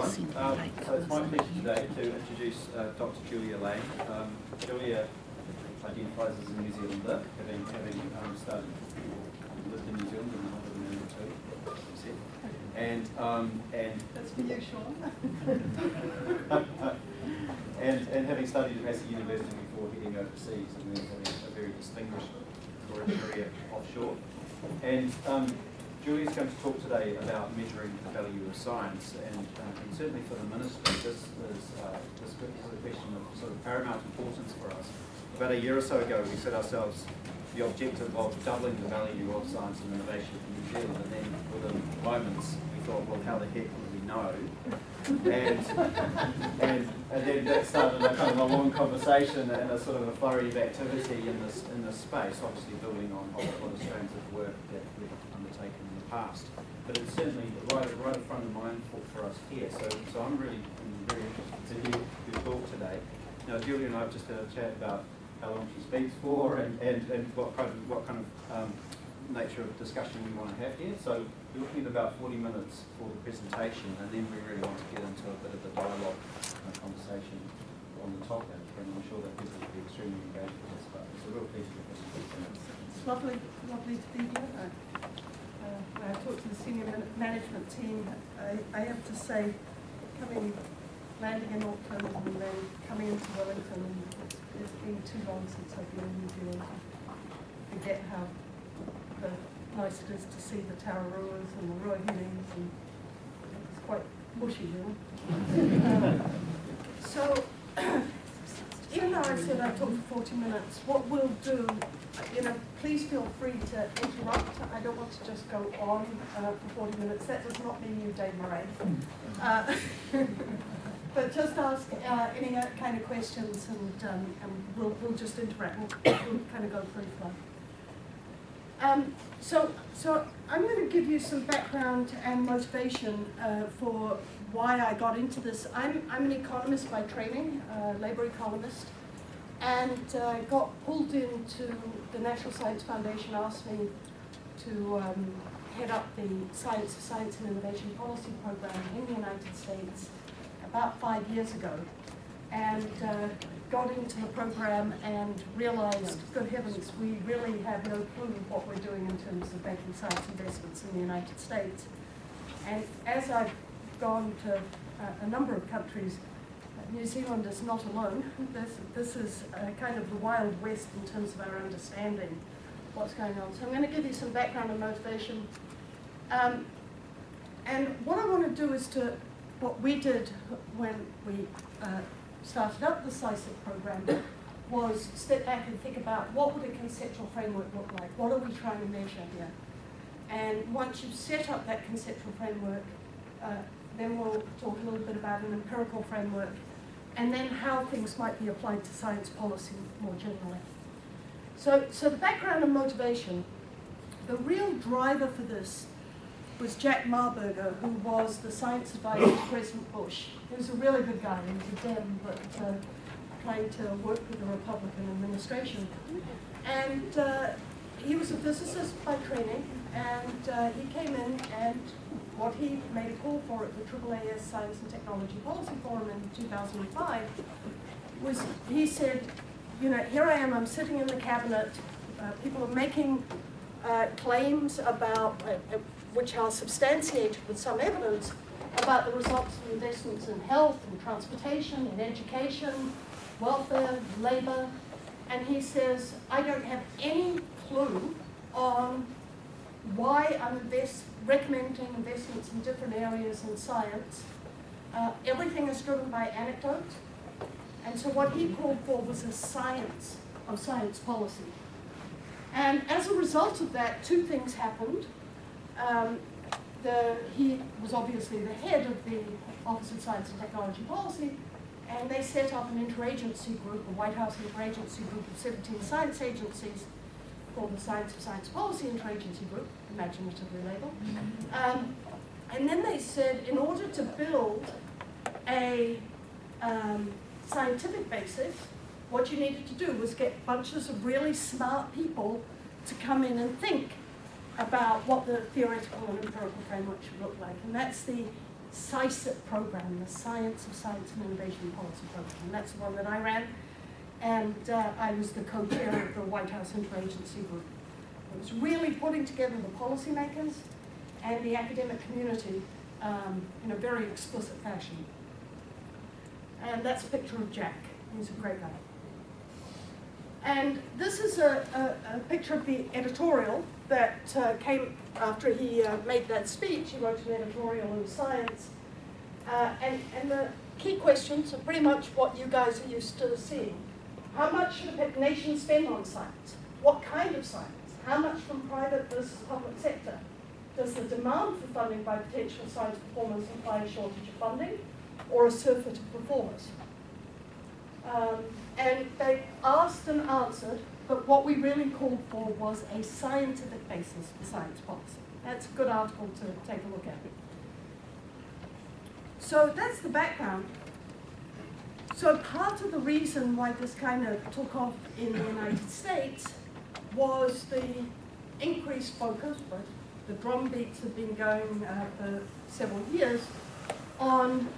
everyone. So it's my pleasure today to introduce Dr. Julia Lane. Julia identifies as a New Zealander, having lived in New Zealand and lived in America too, as you said. And that's for you, Sean. and having studied at Massey University before heading overseas, and then having a very distinguished career offshore. And Julia's going to talk today about measuring the value of science, and certainly for the ministry, this is a question of sort of paramount importance for us. About a year or so ago, we set ourselves the objective of doubling the value of science and innovation in New Zealand, and then within moments we thought, well, how the heck would we know? And then that started a kind of a long conversation and a sort of a flurry of activity in this space, obviously building on a lot of strands of work that we've undertaken in the past. But it's certainly right at front of mind for us here. So I'm very interested to hear your talk today. Now, Julia and I have just had a chat about how long she speaks for and what kind of nature of discussion we want to have here. So we're looking at about 40 minutes for the presentation, and then we really want to get into a bit of a dialogue conversation on the topic, and I'm sure that people will be extremely engaged with this, but it's a real pleasure to have you. It's lovely to be here. When I talked to the senior management team, I have to say, landing in Auckland and then coming into Wellington, it's been too long since I've been in New Zealand. I forget how nice it is to see the Tararuas and the Rohingyas, and it's quite bushy, you know. So, even though I said I'd talk for 40 minutes, what we'll do, please feel free to interrupt. I don't want to just go on for 40 minutes. That does not mean you, Dave Murray. But just ask any kind of questions, and we'll just interact. We'll kind of go free flow. So I'm going to give you some background and motivation for why I got into this. I'm an economist by training, labor economist, and got pulled into the National Science Foundation, asked me to head up the Science and Innovation Policy Program in the United States about 5 years ago, and got into the program and realized, good heavens, we really have no clue what we're doing in terms of making science investments in the United States. And as I've gone to a number of countries, New Zealand is not alone. This is kind of the Wild West in terms of our understanding what's going on. So I'm going to give you some background and motivation. And what I want to do is what we did when we started up the SciSIP program was step back and think about what would a conceptual framework look like? What are we trying to measure here? And once you've set up that conceptual framework, then we'll talk a little bit about an empirical framework, and then how things might be applied to science policy more generally. So the background and motivation, the real driver for this was Jack Marburger, who was the science advisor to President Bush. He was a really good guy. He was a Dem, but trying to work with the Republican administration. And he was a physicist by training, and he came in, and what he made a call for at the AAAS Science and Technology Policy Forum in 2005 was, he said, here I am, I'm sitting in the cabinet, people are making claims about which are substantiated with some evidence about the results of investments in health and transportation and education, welfare, labor. And he says, I don't have any clue on why I'm recommending investments in different areas in science. Everything is driven by anecdote. And so what he called for was a science of science policy. And as a result of that, two things happened. He was obviously the head of the Office of Science and Technology Policy, and they set up an interagency group, a White House interagency group of 17 science agencies called the Science of Science Policy Interagency Group, imaginatively labeled. And then they said, in order to build a scientific basis, what you needed to do was get bunches of really smart people to come in and think about what the theoretical and empirical framework should look like. And that's the SciSIP program, the Science of Science and Innovation Policy Program. And that's the one that I ran. And I was the co-chair of the White House Interagency Group. It was really putting together the policymakers and the academic community in a very explicit fashion. And that's a picture of Jack. He's a great guy. And this is a picture of the editorial that came after he made that speech. He wrote an editorial in Science. And the key questions are pretty much what you guys are used to seeing. How much should a nation spend on science? What kind of science? How much from private versus public sector? Does the demand for funding by potential science performers imply a shortage of funding or a surfeit of performers? And they asked and answered, but what we really called for was a scientific basis for science policy. That's a good article to take a look at. So that's the background. So part of the reason why this kind of took off in the United States was the increased focus, but the drumbeats have been going for several years, on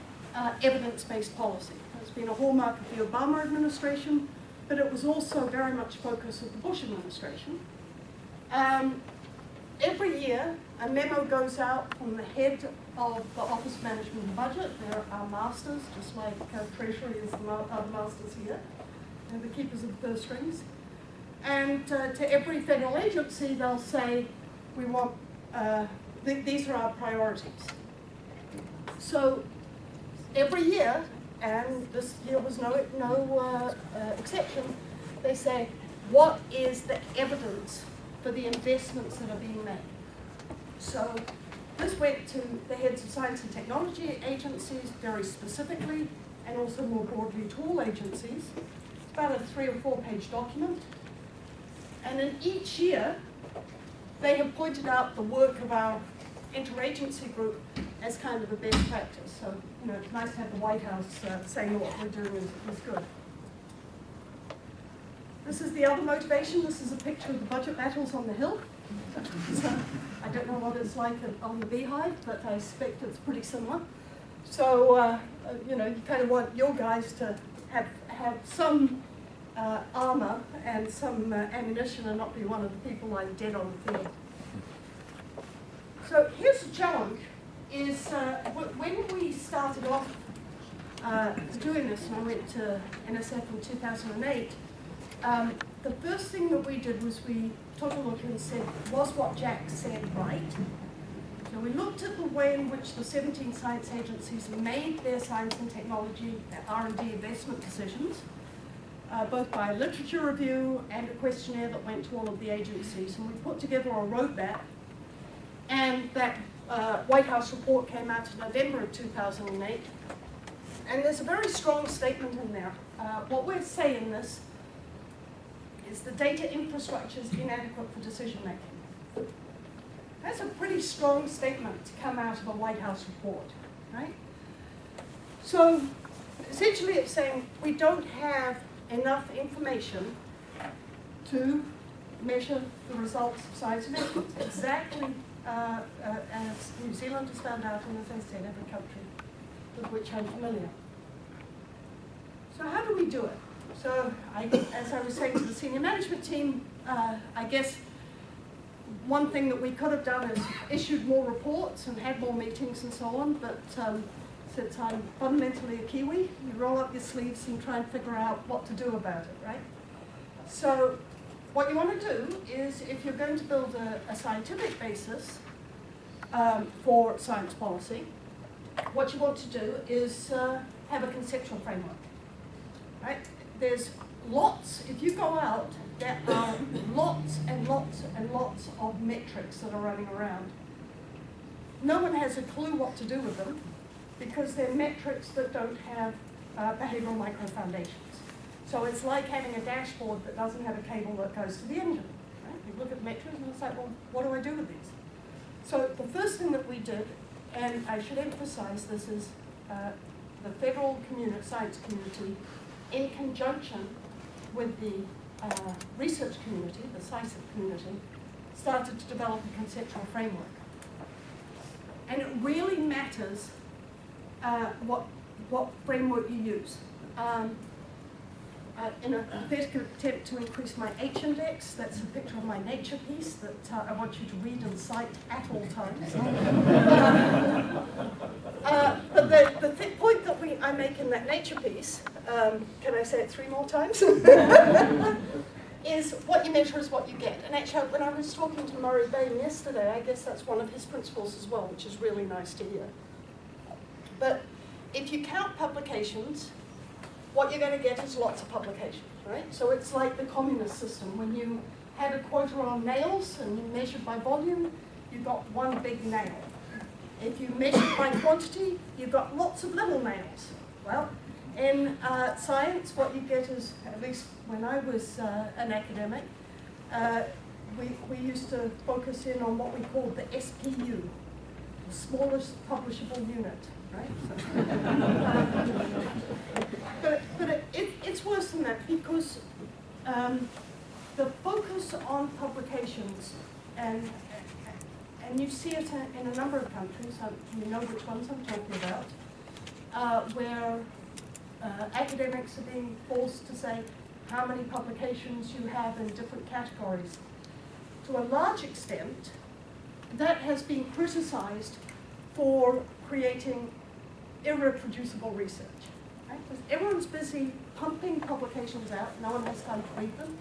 evidence-based policy. It's been a hallmark of the Obama administration, but it was also very much focus of the Bush administration. Every year, a memo goes out from the head of the Office of Management and Budget. There are masters, just like Treasury is the masters here, and the keepers of the purse strings. And to every federal agency, they'll say, we want, these are our priorities. So every year, and this year was no exception, they say, what is the evidence for the investments that are being made? So this went to the heads of science and technology agencies very specifically, and also more broadly to all agencies. It's about a 3 or 4 page document. And in each year, they have pointed out the work of our interagency group as kind of a best practice. So, you know, it's nice to have the White House saying what we're doing is good. This is the other motivation. This is a picture of the budget battles on the Hill. So, I don't know what it's like on the Beehive, but I suspect it's pretty similar. So, you know, you kind of want your guys to have some armor and some ammunition and not be one of the people lying dead on the field. So here's the challenge, is when we started off doing this, and I went to NSF in 2008, the first thing that we did was we took a look and said, was what Jack said right? So we looked at the way in which the 17 science agencies made their science and technology, their R&D investment decisions, both by a literature review and a questionnaire that went to all of the agencies. And we put together a roadmap, and that White House report came out in November of 2008. And there's a very strong statement in there. What we're saying this is the data infrastructure is inadequate for decision making. That's a pretty strong statement to come out of a White House report, right? So essentially it's saying we don't have enough information to measure the results of science investments, exactly as New Zealand has found out, and as I said, every country with which I'm familiar. So how do we do it? So as I was saying to the senior management team, I guess one thing that we could have done is issued more reports and had more meetings and so on, but since I'm fundamentally a Kiwi, you roll up your sleeves and try and figure out what to do about it, right? So what you want to do is, if you're going to build a scientific basis for science policy, what you want to do is have a conceptual framework, right? There's lots, if you go out, there are lots and lots and lots of metrics that are running around. No one has a clue what to do with them, because they're metrics that don't have behavioral micro-foundations. So it's like having a dashboard that doesn't have a cable that goes to the engine. Right? You look at the metrics and it's like, well, what do I do with these? So the first thing that we did, and I should emphasize this, is the federal science community, in conjunction with the research community, the SciSIP community, started to develop a conceptual framework. And it really matters what framework you use. In a pathetic attempt to increase my H index, that's a picture of my nature piece that I want you to read and cite at all times. But the point that I make in that nature piece, can I say it 3 more times? Is what you measure is what you get. And actually, when I was talking to Murray Bain yesterday, I guess that's one of his principles as well, which is really nice to hear. But if you count publications, what you're going to get is lots of publications, right? So it's like the communist system. When you had a quota on nails and you measured by volume, you got one big nail. If you measured by quantity, you got lots of little nails. Well, in science, what you get is, at least when I was an academic, we used to focus in on what we called the SPU, the smallest publishable unit, right? But it's worse than that, because the focus on publications, and you see it in a number of countries, you know which ones I'm talking about, where academics are being forced to say how many publications you have in different categories. To a large extent, that has been criticized for creating irreproducible research. Right? Because everyone's busy pumping publications out, no one has time to read them.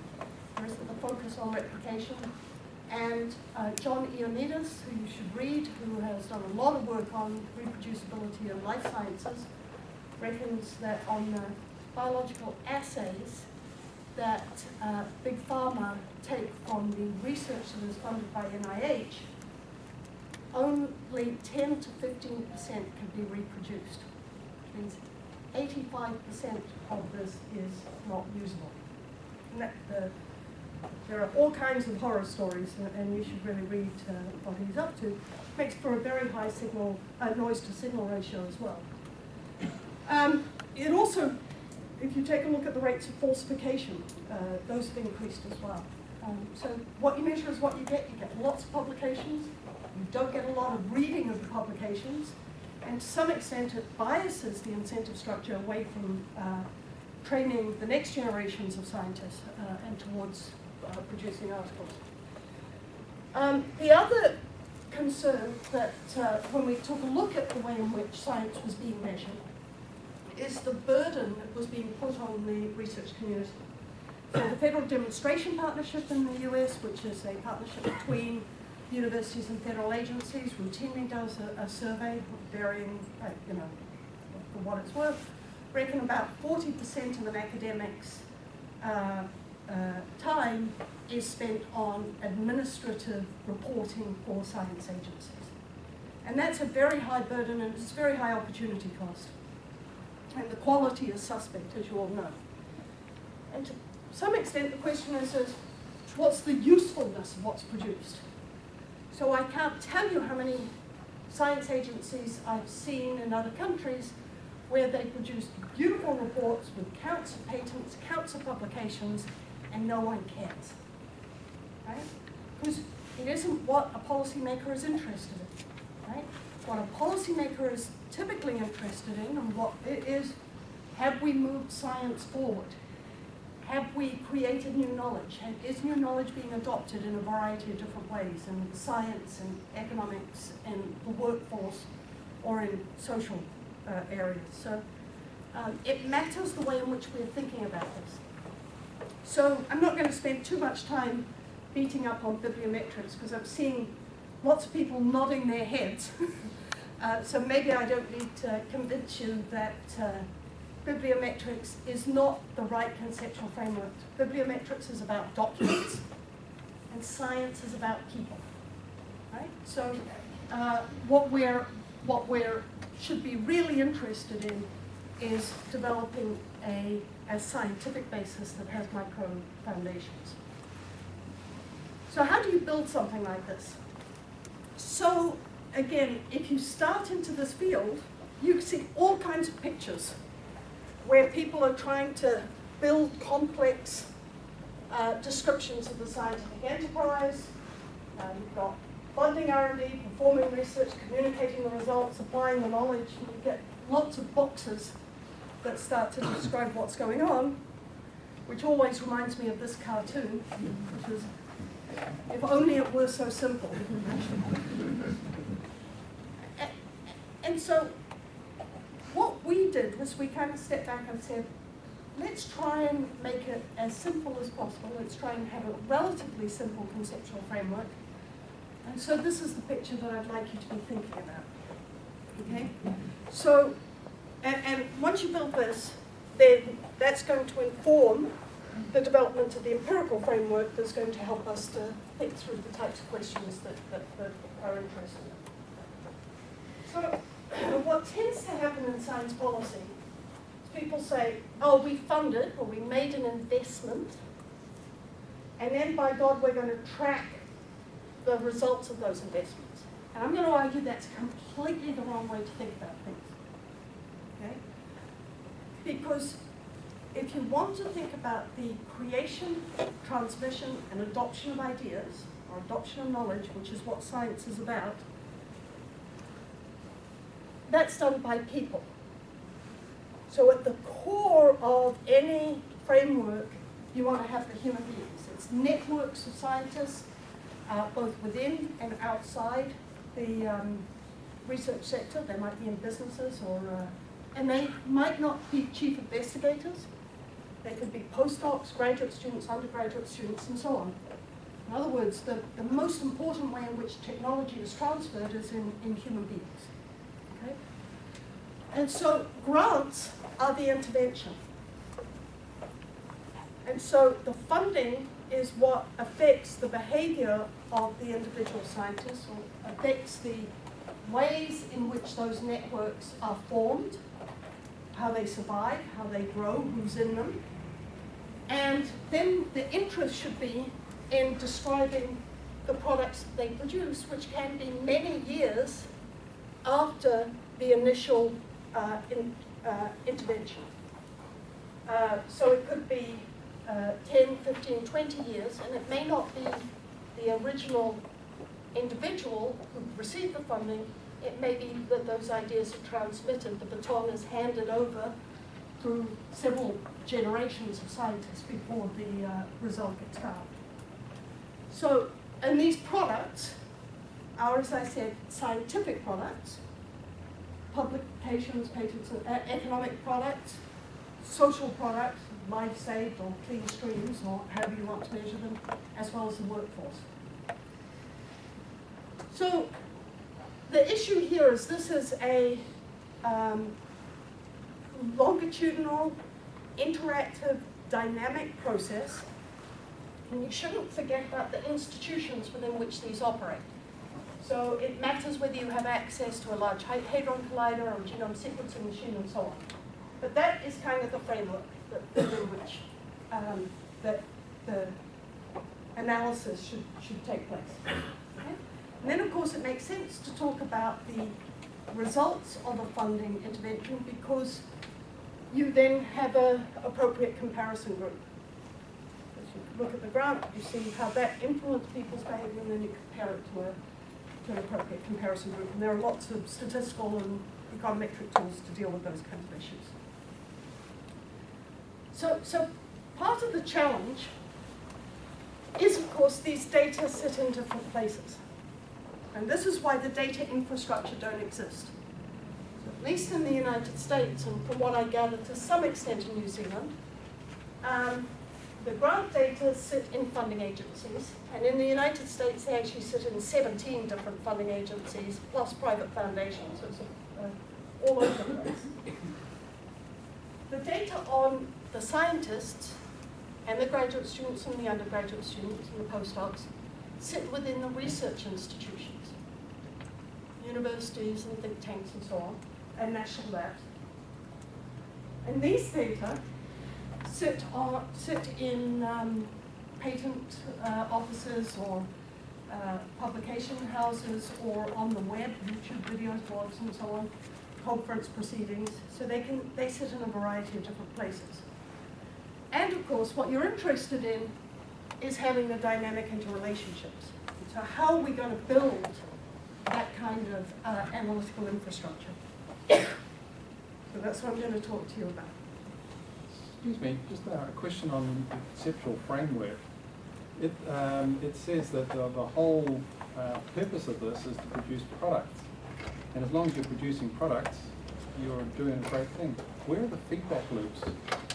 There isn't the focus on replication. And John Ioannidis, who you should read, who has done a lot of work on reproducibility in life sciences, reckons that on the biological assays that Big Pharma take from the research that is funded by NIH, only 10 to 15% can be reproduced, which means 85% of this is not usable. And there are all kinds of horror stories, and you should really read what he's up to. Makes for a very high signal, noise-to-signal ratio as well. It also, if you take a look at the rates of falsification, those have increased as well. So what you measure is what you get. You get lots of publications. You don't get a lot of reading of the publications. And to some extent, it biases the incentive structure away from training the next generations of scientists and towards producing articles. The other concern that when we took a look at the way in which science was being measured is the burden that was being put on the research community. So the Federal Demonstration Partnership in the US, which is a partnership between universities and federal agencies, routinely does a survey varying, for what it's worth, reckon about 40% of an academic's time is spent on administrative reporting for science agencies. And that's a very high burden, and it's a very high opportunity cost. And the quality is suspect, as you all know. And to some extent, the question is what's the usefulness of what's produced? So I can't tell you how many science agencies I've seen in other countries where they produce beautiful reports with counts of patents, counts of publications, and no one cares. Right? Because it isn't what a policymaker is interested in. Right? What a policymaker is typically interested in, and what it is, have we moved science forward? Have we created new knowledge? Is new knowledge being adopted in a variety of different ways, in science and economics and the workforce or in social areas? So it matters the way in which we're thinking about this. So I'm not going to spend too much time beating up on bibliometrics because I'm seeing lots of people nodding their heads. So maybe I don't need to convince you that bibliometrics is not the right conceptual framework. Bibliometrics is about documents, and science is about people. Right? So what we're should be really interested in is developing a scientific basis that has micro foundations. So how do you build something like this? So again, if you start into this field, you see all kinds of pictures where people are trying to build complex descriptions of the scientific enterprise. You've got funding R&D, performing research, communicating the results, applying the knowledge, and you get lots of boxes that start to describe what's going on, which always reminds me of this cartoon, which is, if only it were so simple. And so what we did was we kind of stepped back and said, let's try and make it as simple as possible. Let's try and have a relatively simple conceptual framework. And so this is the picture that I'd like you to be thinking about. Okay? So, and once you build this, then that's going to inform the development of the empirical framework that's going to help us to think through the types of questions that are interesting. So, what tends to happen in science policy is people say, oh, we funded, or we made an investment, and then by God, we're going to track the results of those investments. And I'm going to argue that's completely the wrong way to think about things. Okay? Because if you want to think about the creation, transmission, and adoption of ideas, or adoption of knowledge, which is what science is about, that's done by people. So at the core of any framework, you want to have the human beings. It's networks of scientists, both within and outside the research sector. They might be in businesses, and they might not be chief investigators. They could be postdocs, graduate students, undergraduate students, and so on. In other words, the most important way in which technology is transferred is in human beings. Okay? And so grants are the intervention. And so the funding is what affects the behavior of the individual scientists, or affects the ways in which those networks are formed, how they survive, how they grow, who's in them. And then the interest should be in describing the products that they produce, which can be many years after the initial intervention. So it could be 10, 15, 20 years, and it may not be the original individual who received the funding. It may be that those ideas are transmitted, the baton is handed over through several generations of scientists before the result gets found. So, and these products are, as I said, scientific products, publications, patents, economic products, social products, life saved or clean streams, or however you want to measure them, as well as the workforce. So the issue here is this is a longitudinal, interactive, dynamic process, and you shouldn't forget about the institutions within which these operate. So it matters whether you have access to a large hadron collider or a genome sequencing machine and so on. But that is kind of the framework within which that the analysis should take place. Okay? And then, of course, it makes sense to talk about the results of a funding intervention, because you then have an appropriate comparison group. As you look at the grant, you see how that influenced people's behavior, and then you compare it to an appropriate comparison group. And there are lots of statistical and econometric tools to deal with those kinds of issues. So part of the challenge is, of course, these data sit in different places. And this is why the data infrastructure don't exist. So at least in the United States, and from what I gather to some extent in New Zealand, the grant data sit in funding agencies. And in the United States, they actually sit in 17 different funding agencies, plus private foundations. So it's all over the place. The data on the scientists and the graduate students and the undergraduate students and the postdocs sit within the research institutions, universities and think tanks and so on, and national labs. And these data sit in patent offices or publication houses, or on the web, YouTube videos, blogs and so on, conference proceedings, so they sit in a variety of different places. And of course, what you're interested in is having the dynamic interrelationships. So how are we going to build that kind of analytical infrastructure? So that's what I'm going to talk to you about. Excuse me, just a question on the conceptual framework. It says that the whole purpose of this is to produce products. And as long as you're producing products, you're doing a great thing. Where are the feedback loops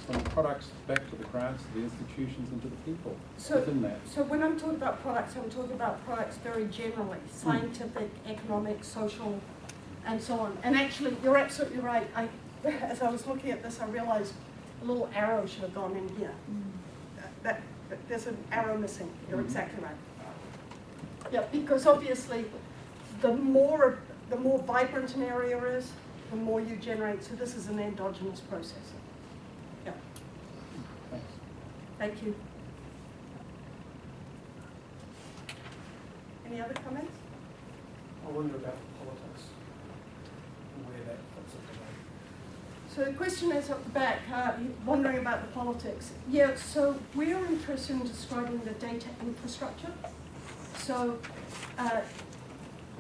from the products back to the grants, to the institutions, and to the people within that? So when I'm talking about products, I'm talking about products very generally, scientific, economic, social, and so on. And actually, you're absolutely right. As I was looking at this, I realized a little arrow should have gone in here. There's an arrow missing. You're exactly right. Yeah, because obviously, the more vibrant an area is, the more you generate. So this is an endogenous process. Yeah. Thanks. Thank you. Any other comments? I wonder about politics and where that fits into that. So the question is at the back, wondering about the politics. Yeah, so we're interested in describing the data infrastructure. So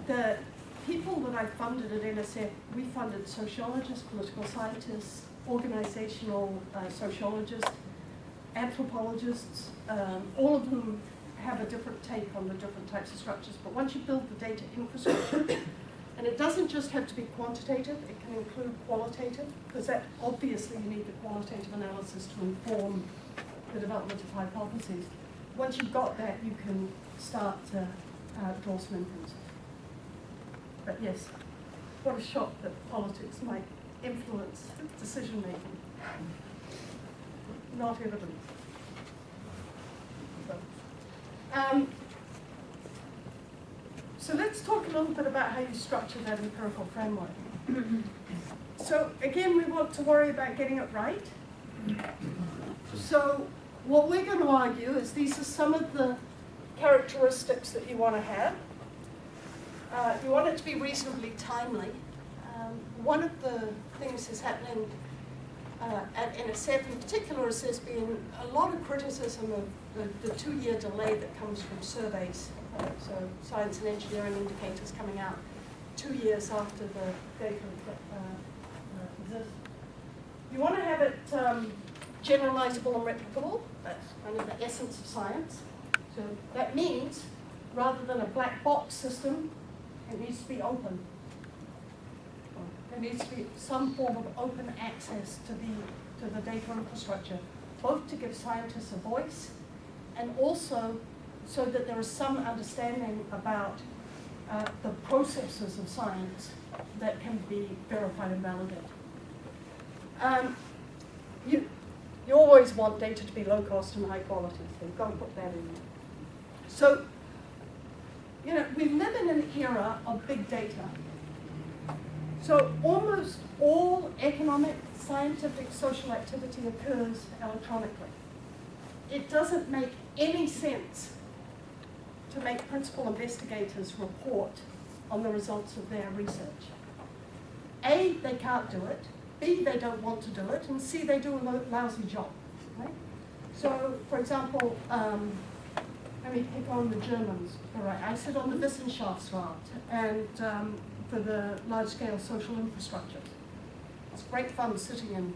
the people that I funded at NSF, we funded sociologists, political scientists, organizational sociologists, anthropologists, all of whom have a different take on the different types of structures. But once you build the data infrastructure, and it doesn't just have to be quantitative, it can include qualitative, because that obviously you need the qualitative analysis to inform the development of hypotheses. Once you've got that, you can start to draw some inferences. But yes, what a shock that politics might influence decision making. Not evident. So let's talk a little bit about how you structure that empirical framework. So again, we want to worry about getting it right. So what we're going to argue is these are some of the characteristics that you want to have. You want it to be reasonably timely. One of the things that's happening at NSF in particular is there's been a lot of criticism of the 2-year delay that comes from surveys. So science and engineering indicators coming out 2 years after the data exists. You want to have it generalizable and reputable. That's kind of the essence of science. So that means rather than a black box system, it needs to be open. There needs to be some form of open access to the data infrastructure, both to give scientists a voice and also so that there is some understanding about the processes of science that can be verified and validated. You always want data to be low cost and high quality, so you've got to put that in. So, you know, we live in an era of big data. So almost all economic, scientific, social activity occurs electronically. It doesn't make any sense to make principal investigators report on the results of their research. A, they can't do it. B, they don't want to do it. And C, they do a lousy job. Right? So, for example, let me pick on the Germans. All right, I sit on the Wissenschaftsrat and for the large-scale social infrastructure. It's great fun sitting in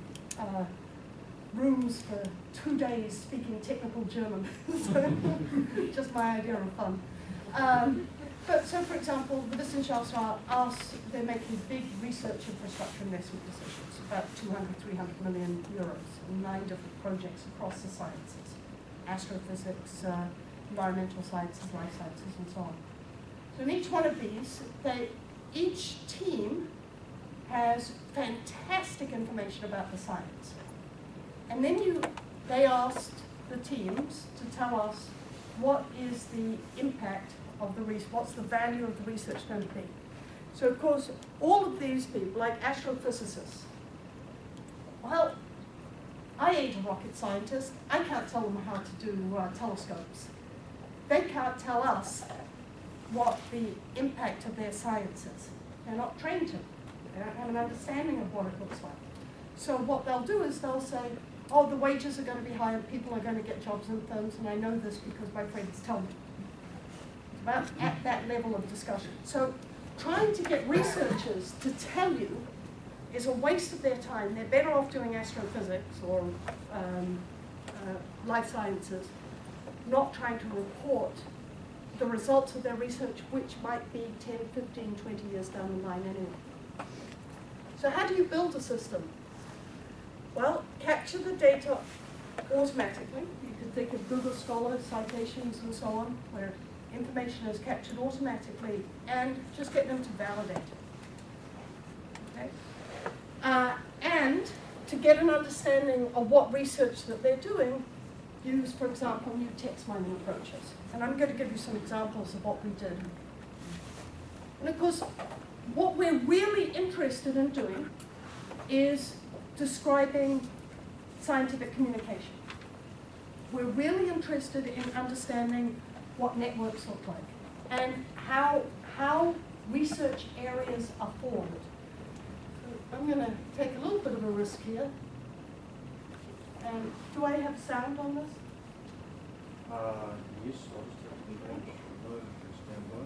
rooms for 2 days speaking technical German. So, just my idea of fun. But so, for example, the Wissenschaftsrat asks, they're making big research infrastructure investment decisions, about 200, 300 million euros in 9 different projects across the sciences, astrophysics, environmental sciences, life sciences, and so on. So in each one of these, each team has fantastic information about the science. And then they asked the teams to tell us what is the impact of the research, what's the value of the research going to be. So of course, all of these people, like astrophysicists, well, I ain't a rocket scientist. I can't tell them how to do telescopes. They can't tell us what the impact of their science is. They're not trained to. They don't have an understanding of what it looks like. So what they'll do is they'll say, oh, the wages are going to be high and people are going to get jobs in firms, and I know this because my friends tell me. about at that level of discussion. So trying to get researchers to tell you is a waste of their time. They're better off doing astrophysics or life sciences, not trying to report the results of their research, which might be 10, 15, 20 years down the line anyway. So how do you build a system? Well, capture the data automatically. You can think of Google Scholar, citations, and so on, where information is captured automatically, and just get them to validate it. Okay? And to get an understanding of what research that they're doing, use, for example, new text mining approaches. And I'm going to give you some examples of what we did. And of course, what we're really interested in doing is describing scientific communication. We're really interested in understanding what networks look like and how research areas are formed. So I'm going to take a little bit of a risk here. Do I have sound on this? Yes, I'll just have to be very low for standby.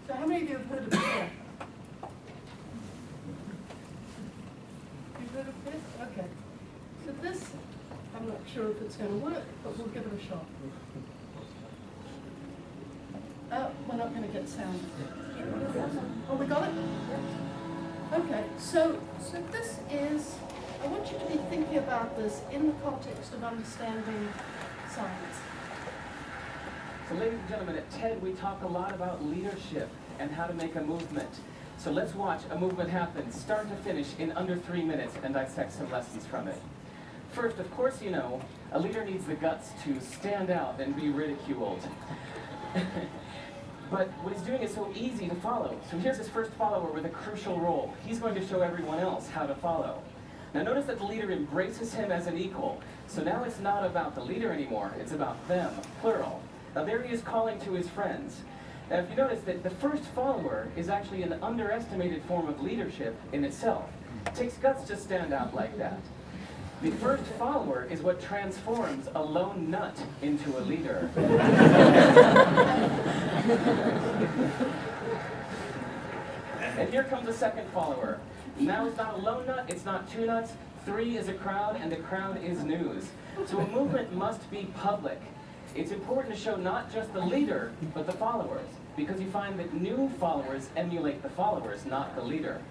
So how many of you have heard of PET? You've heard of PET? Okay. So this, I'm not sure if it's going to work, but we'll give it a shot. We're not going to get sound. Oh, we got it? Okay, so this is, I want you to be thinking about this in the context of understanding science. So ladies and gentlemen, at TED we talk a lot about leadership and how to make a movement. So let's watch a movement happen, start to finish, in under 3 minutes and dissect some lessons from it. First, of course you know, a leader needs the guts to stand out and be ridiculed. But what he's doing is so easy to follow. So here's his first follower with a crucial role. He's going to show everyone else how to follow. Now notice that the leader embraces him as an equal. So now it's not about the leader anymore, it's about them, plural. Now there he is calling to his friends. Now if you notice that the first follower is actually an underestimated form of leadership in itself. It takes guts to stand out like that. The first follower is what transforms a lone nut into a leader. And here comes a second follower. Now it's not a lone nut, it's not two nuts, 3 is a crowd, and the crowd is news. So a movement must be public. It's important to show not just the leader, but the followers, because you find that new followers emulate the followers, not the leader.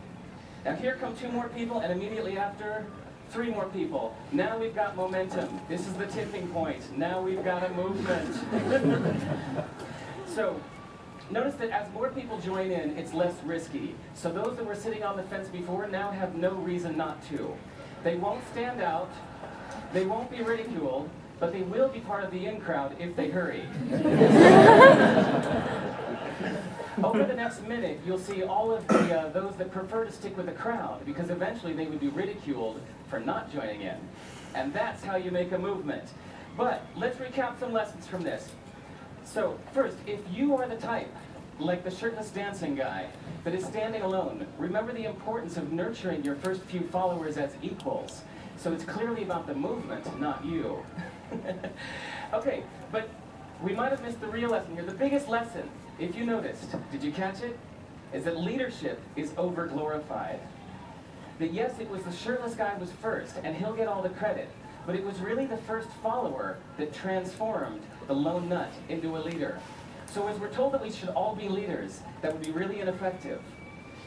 Now here come 2 more people, and immediately after, 3 more people. Now we've got momentum. This is the tipping point. Now we've got a movement. So, notice that as more people join in, it's less risky. So those that were sitting on the fence before now have no reason not to. They won't stand out, they won't be ridiculed, but they will be part of the in crowd if they hurry. Over the next minute, you'll see all of those that prefer to stick with the crowd, because eventually they would be ridiculed for not joining in. And that's how you make a movement. But let's recap some lessons from this. So first, if you are the type, like the shirtless dancing guy, that is standing alone, remember the importance of nurturing your first few followers as equals. So it's clearly about the movement, not you. Okay, but we might have missed the real lesson here. The biggest lesson, if you noticed, did you catch it? Is that leadership is over-glorified. That yes, it was the shirtless guy was first, and he'll get all the credit, but it was really the first follower that transformed the lone nut into a leader. So as we're told that we should all be leaders, that would be really ineffective.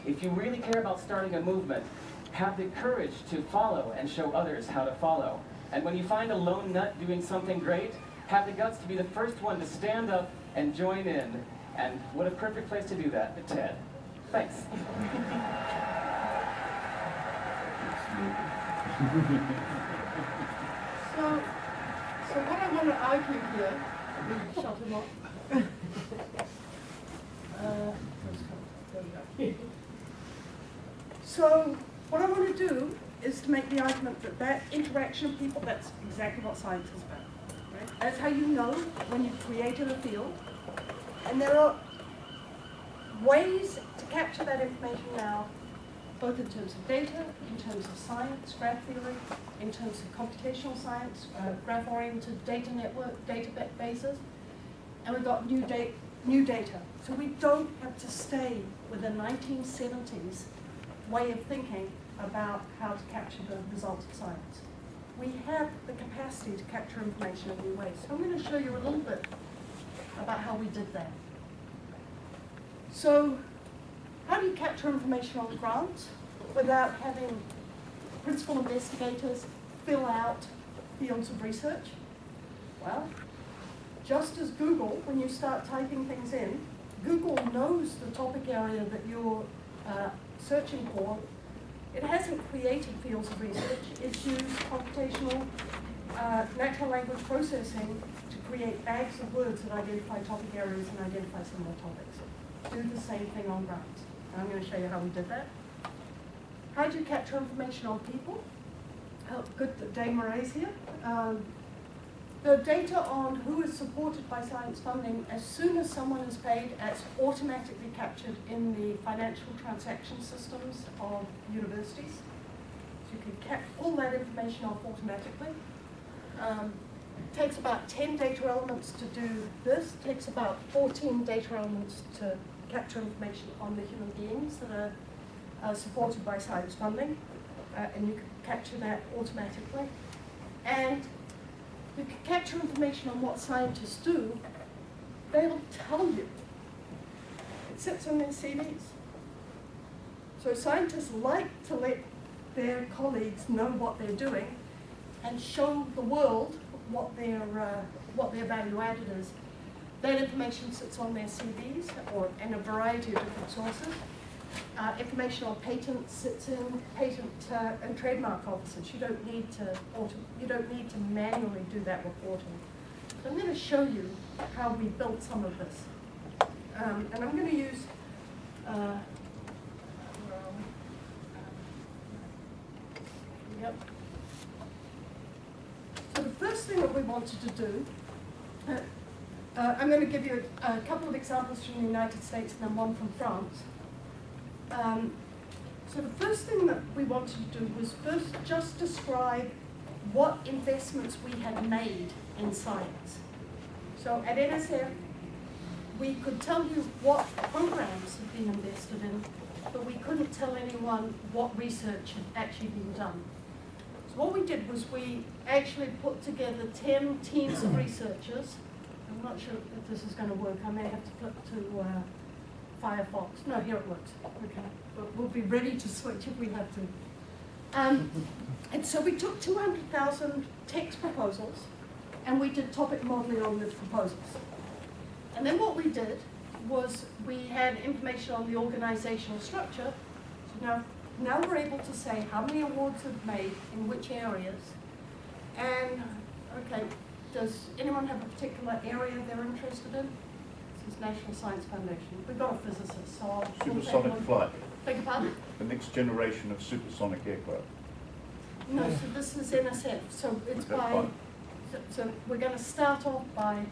If you really care about starting a movement, have the courage to follow and show others how to follow. And when you find a lone nut doing something great, have the guts to be the first one to stand up and join in. And what a perfect place to do that at TED. Thanks. So what I want to argue here, shut him off. So what I want to do is to make the argument that that interaction of people, that's exactly what science is about. Right? That's how you know when you've created a field. And there are ways to capture that information now both in terms of data, in terms of science, graph theory, in terms of computational science, graph-oriented data network, databases, and we've got new data. So we don't have to stay with the 1970s way of thinking about how to capture the results of science. We have the capacity to capture information in new ways. So I'm going to show you a little bit about how we did that. So how do you capture information on grants without having principal investigators fill out fields of research? Well, just as Google, when you start typing things in, Google knows the topic area that you're searching for. It hasn't created fields of research. It's used computational natural language processing to create bags of words that identify topic areas and identify similar topics. Do the same thing on grants. And I'm going to show you how we did that. How do you capture information on people? Oh, good that Dave Murray's here. The data on who is supported by science funding, as soon as someone is paid, it's automatically captured in the financial transaction systems of universities. So you can pull that information off automatically. It takes about 10 data elements to do this. It takes about 14 data elements to capture information on the human beings that are supported by science funding. And you can capture that automatically. And you can capture information on what scientists do. They'll tell you. It sits in their CVs. So scientists like to let their colleagues know what they're doing and show the world what their value added is. That information sits on their CVs or in a variety of different sources. Information on patents sits in patent and trademark offices. You don't need to manually do that reporting. So I'm going to show you how we built some of this, and I'm going to use. Yep. So the first thing that we wanted to do. I'm going to give you a couple of examples from the United States and then one from France. So the first thing that we wanted to do was first just describe what investments we had made in science. So at NSF, we could tell you what programs had been invested in, but we couldn't tell anyone what research had actually been done. So what we did was we actually put together 10 teams of researchers. I'm not sure if this is going to work. I may have to flip to Firefox. No, here it works. Okay, but we'll be ready to switch if we have to. And so we took 200,000 text proposals, and we did topic modeling on those proposals. And then what we did was we had information on the organizational structure. So now we're able to say how many awards have made in which areas. And, okay, does anyone have a particular area they're interested in? This is National Science Foundation. We've got a physicist, so I'll Supersonic flight. Beg your pardon? The next generation of supersonic aircraft. No, so this is NSF. So it's Okay, by. fine. So we're going to start off by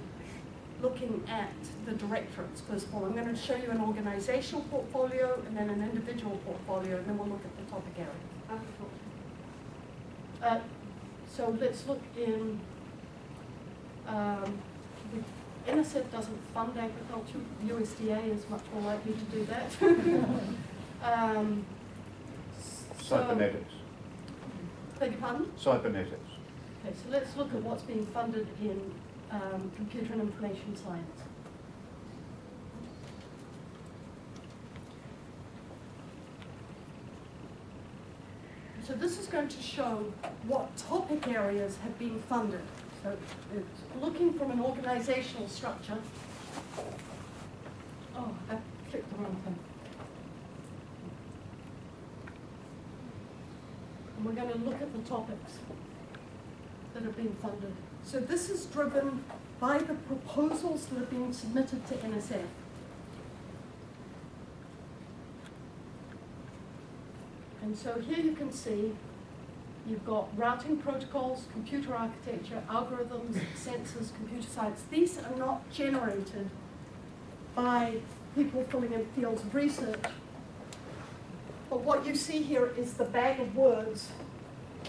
looking at the directorates first of all. I'm going to show you an organizational portfolio and then an individual portfolio, and then we'll look at the topic area. So let's look in. NSF doesn't fund agriculture. USDA is much more likely to do that. Cybernetics. Beg your pardon? Cybernetics. Okay, so let's look at what's being funded in computer and information science. So this is going to show what topic areas have been funded. So it's looking from an organizational structure. Oh, I clicked the wrong thing. And we're going to look at the topics that have been funded. So this is driven by the proposals that have been submitted to NSF. And so here you can see you've got routing protocols, computer architecture, algorithms, sensors, computer science. These are not generated by people filling in fields of research. But what you see here is the bag of words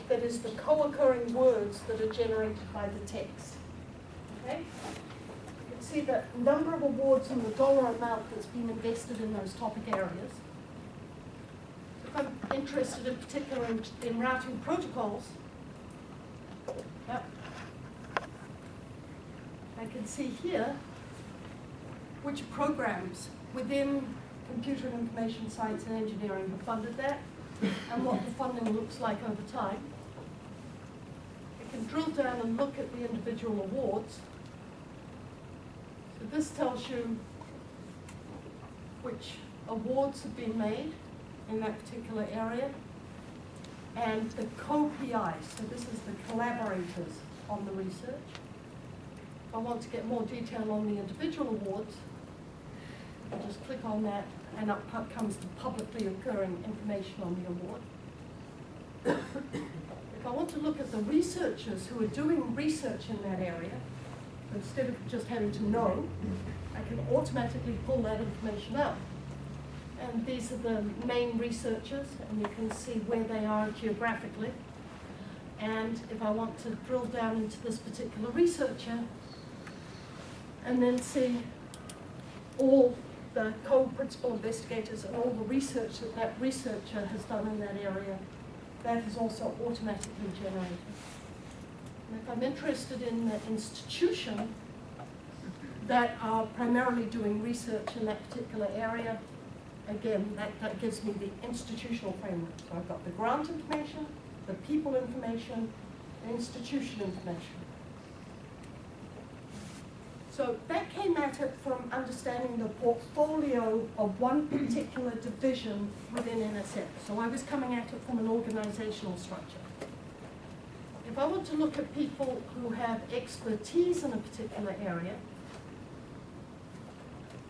that is the co-occurring words that are generated by the text. Okay? You can see the number of awards and the dollar amount that's been invested in those topic areas. If I'm interested in particular in routing protocols, yep, I can see here which programs within computer and information science and engineering have funded that and what the funding looks like over time. I can drill down and look at the individual awards. So this tells you which awards have been made in that particular area and the co-PIs, so this is the collaborators on the research. If I want to get more detail on the individual awards, I just click on that and up comes the publicly occurring information on the award. If I want to look at the researchers who are doing research in that area, instead of just having to know, I can automatically pull that information up. And these are the main researchers, and you can see where they are geographically. And if I want to drill down into this particular researcher, and then see all the co-principal investigators and all the research that that researcher has done in that area, that is also automatically generated. And if I'm interested in the institution that are primarily doing research in that particular area, again, that gives me the institutional framework. So I've got the grant information, the people information, the institution information. So that came at it from understanding the portfolio of one particular division within NSF. So I was coming at it from an organizational structure. If I want to look at people who have expertise in a particular area,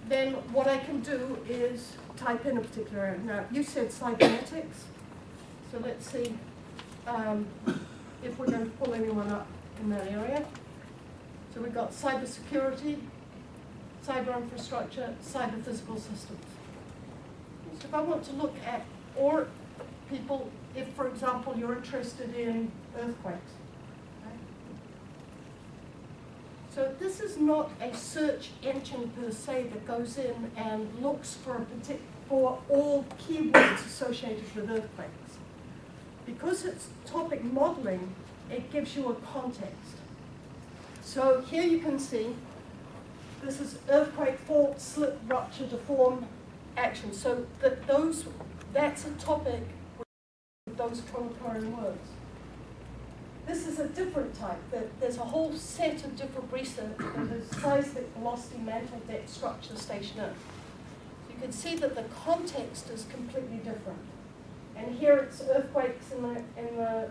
then what I can do is type in a particular area. Now, you said cybernetics, so let's see if we're going to pull anyone up in that area. So we've got cybersecurity, cyber infrastructure, cyber physical systems. So if I want to look at, or people, if for example you're interested in earthquakes. Okay? So this is not a search engine per se that goes in and looks for all keywords associated with earthquakes. Because it's topic modeling, it gives you a context. So here you can see, this is earthquake, fault, slip, rupture, deform, action. So that's a topic with those co-occurring words. This is a different type. There's a whole set of different research that is seismic, velocity, mantle, depth, structure, station Earth. You can see that the context is completely different. And here it's earthquakes in the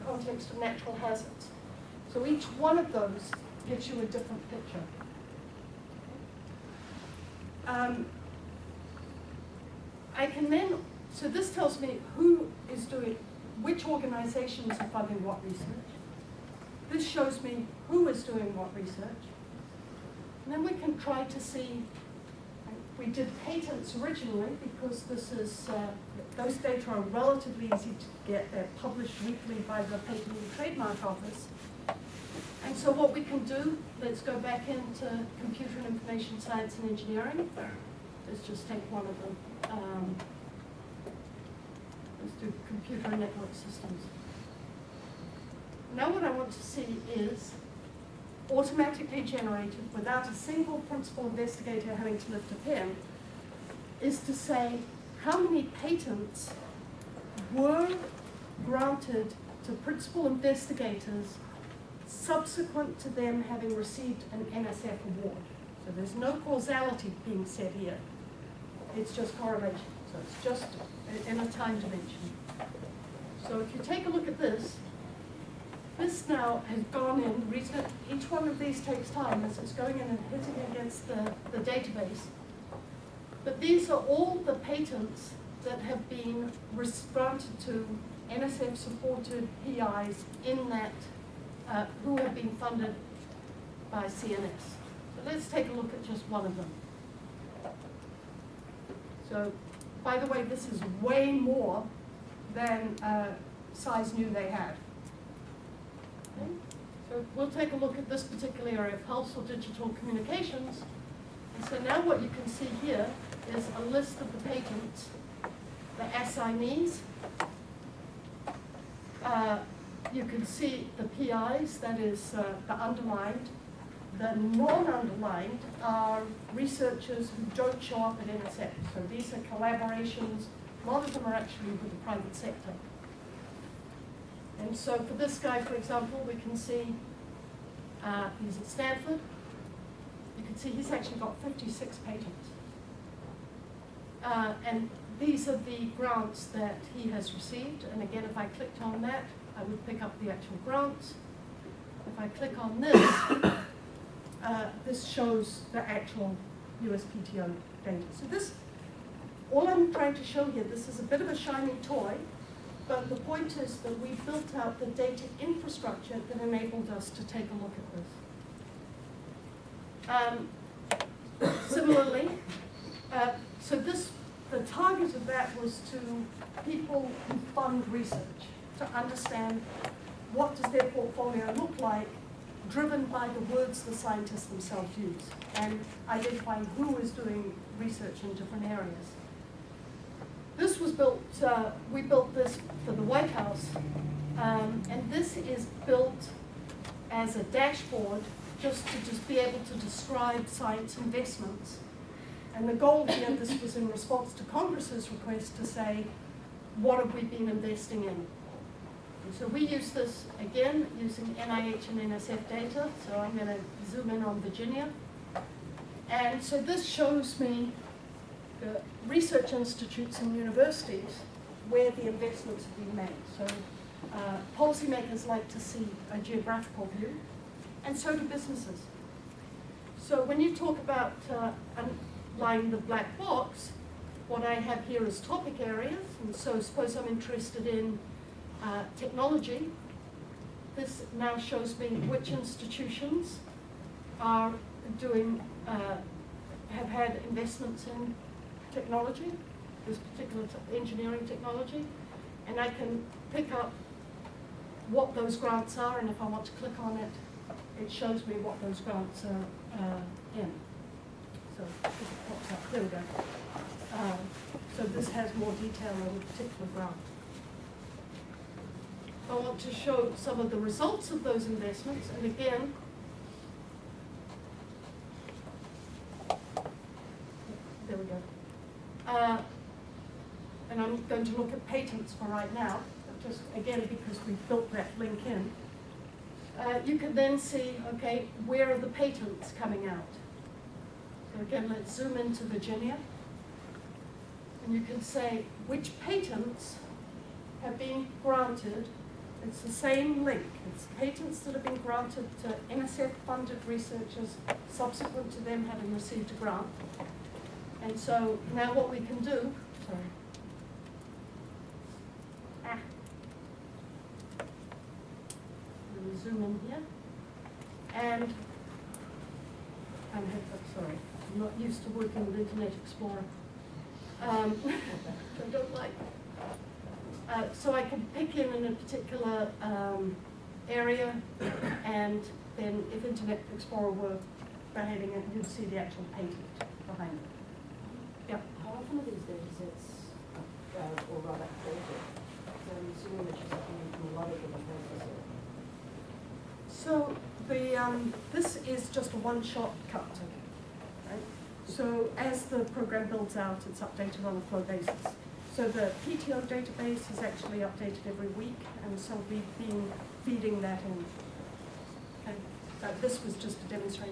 context of natural hazards. So each one of those gives you a different picture. I can then, so this tells me who is doing, which organizations are funding what research. This shows me who is doing what research. And then we can try to see, we did patents originally because this is, those data are relatively easy to get. They're published weekly by the Patent and Trademark Office. And so what we can do, let's go back into computer and information science and engineering. Let's just take one of them. Let's do computer and network systems. Now what I want to see is automatically generated without a single principal investigator having to lift a pen, is to say how many patents were granted to principal investigators subsequent to them having received an NSF award. So there's no causality being said here. It's just correlation. So it's just in a time dimension. So if you take a look at this, this now has gone in, each one of these takes time as it's going in and hitting against the database. But these are all the patents that have been granted to NSF-supported PIs in that, who have been funded by CNS. So let's take a look at just one of them. So by the way, this is way more than size knew they had. Okay? So we'll take a look at this particular area of health or digital communications. And so now what you can see here is a list of the patents, the assignees. You can see the PIs, that is the underlined. The non-underlined are researchers who don't show up at NSF. So these are collaborations. A lot of them are actually with the private sector. And so for this guy, for example, we can see he's at Stanford. You can see he's actually got 56 patents. And these are the grants that he has received. And again, if I clicked on that, I would pick up the actual grants. If I click on this, this shows the actual USPTO data. So this, all I'm trying to show here, this is a bit of a shiny toy, but the point is that we built out the data infrastructure that enabled us to take a look at this. Similarly, so the target of that was to people who fund research, to understand what does their portfolio look like, driven by the words the scientists themselves use, and identifying who is doing research in different areas. This was built, we built this for the White House, and this is built as a dashboard just to be able to describe science investments. And the goal here, this was in response to Congress's request to say, what have we been investing in? And so we use this, again, using NIH and NSF data. So I'm going to zoom in on Virginia. And so this shows me the research institutes and universities where the investments have been made. So policymakers like to see a geographical view, and so do businesses. So when you talk about line the black box, what I have here is topic areas. And so suppose I'm interested in technology. This now shows me which institutions are doing, have had investments in technology, this particular engineering technology, and I can pick up what those grants are, and if I want to click on it, it shows me what those grants are in. So if it pops up, there we go. So this has more detail on a particular grant. I want to show some of the results of those investments, and again, there we go. And I'm going to look at patents for right now, just again because we built that link in. You can then see, okay, where are the patents coming out? So again, let's zoom into Virginia. And you can say which patents have been granted. It's the same link. It's patents that have been granted to NSF-funded researchers subsequent to them having received a grant. And so now what we can do, sorry. Let me zoom in here. And sorry, I'm not used to working with Internet Explorer. I don't like. So I can pick in a particular area, and then if Internet Explorer were behaving it, you'd see the actual patent behind it. Yeah. How often are these data sets, or rather, altered? So I'm assuming that you're sucking from a lot of different places. So this is just a one-shot cut. Right? So as the program builds out, it's updated on a flow basis. So the PTO database is actually updated every week, and so we've been feeding that in. Okay. This was just a demonstration